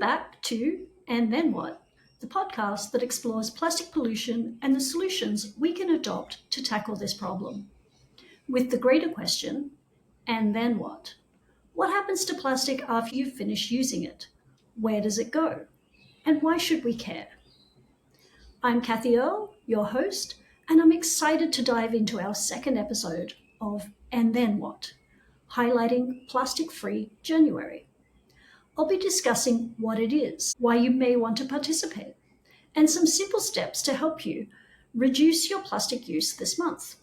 back to And Then What, the podcast that explores plastic pollution and the solutions we can adopt to tackle this problem. With the greater question, and then what? What happens to plastic after you finish using it? Where does it go? And why should we care? I'm Cathy Earle, your host, and I'm excited to dive into our second episode of And Then What, highlighting Plastic-Free January. I'll be discussing what it is, why you may want to participate, and some simple steps to help you reduce your plastic use this month.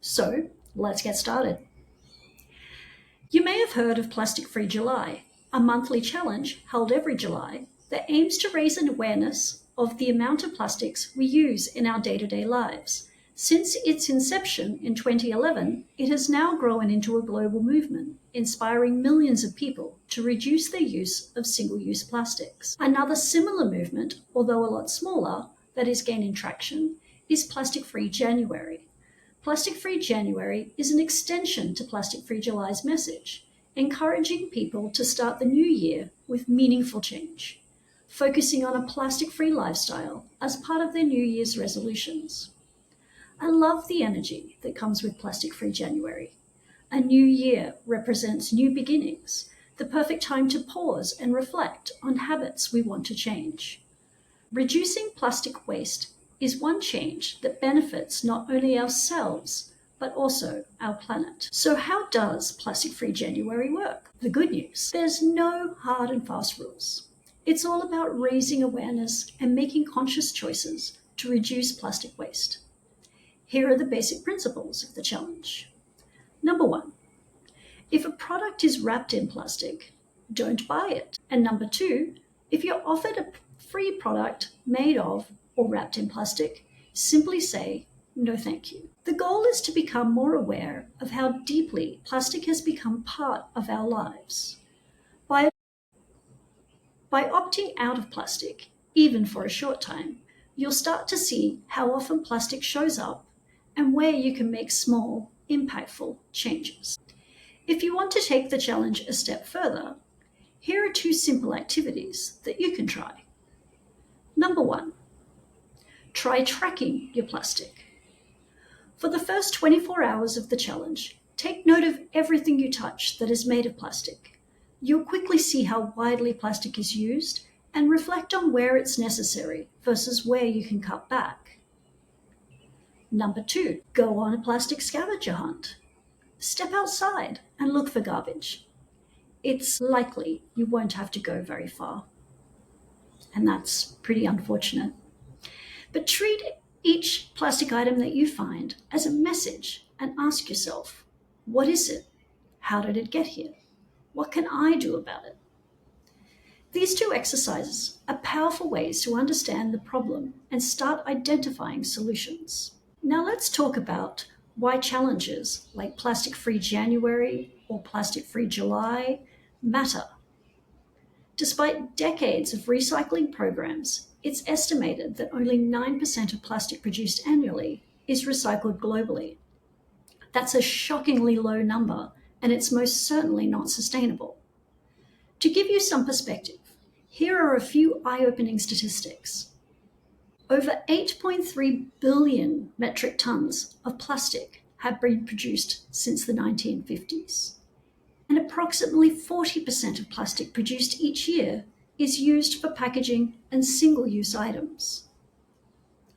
So, let's get started. You may have heard of Plastic-Free July, a monthly challenge held every July that aims to raise an awareness of the amount of plastics we use in our day-to-day lives. Since its inception in 2011, it has now grown into a global movement, inspiring millions of people to reduce their use of single-use plastics. Another similar movement, although a lot smaller, that is gaining traction is Plastic-Free January. Plastic-Free January is an extension to Plastic-Free July's message, encouraging people to start the new year with meaningful change, focusing on a plastic-free lifestyle as part of their New Year's resolutions. I love the energy that comes with Plastic-Free January. A new year represents new beginnings, the perfect time to pause and reflect on habits we want to change. Reducing plastic waste is one change that benefits not only ourselves, but also our planet. So how does Plastic-Free January work? The good news, there's no hard and fast rules. It's all about raising awareness and making conscious choices to reduce plastic waste. Here are the basic principles of the challenge. Number 1, if a product is wrapped in plastic, don't buy it. And number 2, if you're offered a free product made of or wrapped in plastic, simply say, no thank you. The goal is to become more aware of how deeply plastic has become part of our lives. By opting out of plastic, even for a short time, you'll start to see how often plastic shows up and where you can make small, impactful changes. If you want to take the challenge a step further, here are 2 simple activities that you can try. Number 1, try tracking your plastic. For the first 24 hours of the challenge, take note of everything you touch that is made of plastic. You'll quickly see how widely plastic is used and reflect on where it's necessary versus where you can cut back. Number 2, go on a plastic scavenger hunt. Step outside and look for garbage. It's likely you won't have to go very far. And that's pretty unfortunate. But treat each plastic item that you find as a message and ask yourself, what is it? How did it get here? What can I do about it? These 2 exercises are powerful ways to understand the problem and start identifying solutions. Now let's talk about why challenges like Plastic-Free January or Plastic-Free July matter. Despite decades of recycling programs, it's estimated that only 9% of plastic produced annually is recycled globally. That's a shockingly low number, and it's most certainly not sustainable. To give you some perspective, here are a few eye-opening statistics. Over 8.3 billion metric tons of plastic have been produced since the 1950s. And approximately 40% of plastic produced each year is used for packaging and single-use items.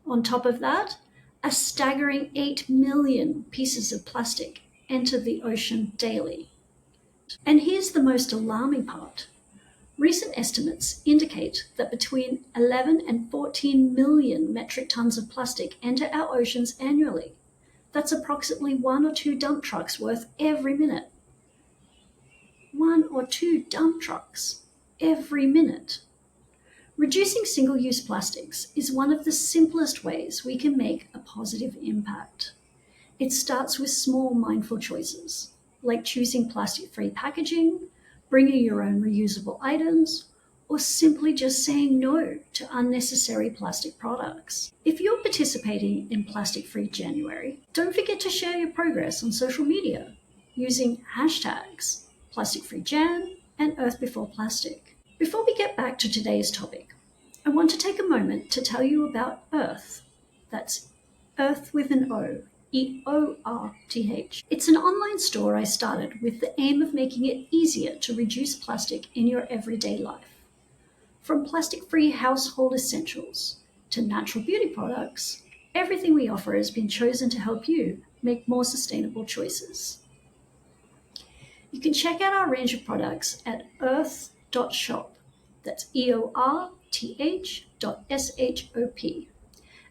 On top of that, a staggering 8 million pieces of plastic enter the ocean daily. And here's the most alarming part. Recent estimates indicate that between 11 and 14 million metric tons of plastic enter our oceans annually. That's approximately 1 or 2 dump trucks worth every minute. 1 or 2 dump trucks every minute. Reducing single-use plastics is one of the simplest ways we can make a positive impact. It starts with small mindful choices, like choosing plastic-free packaging, bringing your own reusable items, or simply just saying no to unnecessary plastic products. If you're participating in Plastic-Free January, don't forget to share your progress on social media using hashtags Plastic-Free Jan and Earth Before Plastic. Before we get back to today's topic, I want to take a moment to tell you about Earth. That's Earth with an O, EORTH. It's an online store I started with the aim of making it easier to reduce plastic in your everyday life. From plastic-free household essentials to natural beauty products, everything we offer has been chosen to help you make more sustainable choices. You can check out our range of products at earth.shop. That's EORTH.SHOP.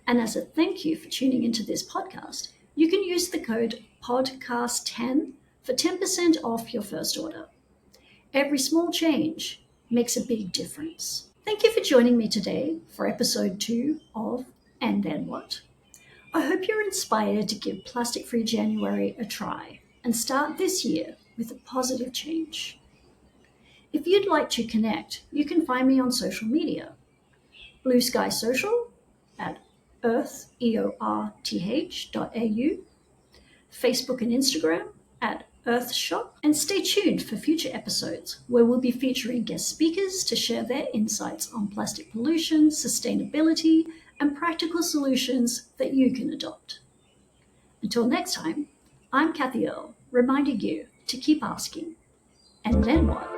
And as a thank you for tuning into this podcast, you can use the code PODCAST10 for 10% off your first order. Every small change makes a big difference. Thank you for joining me today for episode 2 of And Then What? I hope you're inspired to give Plastic Free January a try and start this year with a positive change. If you'd like to connect, you can find me on social media. BlueSky Social at earth.au, Facebook and Instagram at EarthShop, and stay tuned for future episodes where we'll be featuring guest speakers to share their insights on plastic pollution, sustainability, and practical solutions that you can adopt. Until next time, I'm Cathy Earle, reminding you to keep asking, and then what?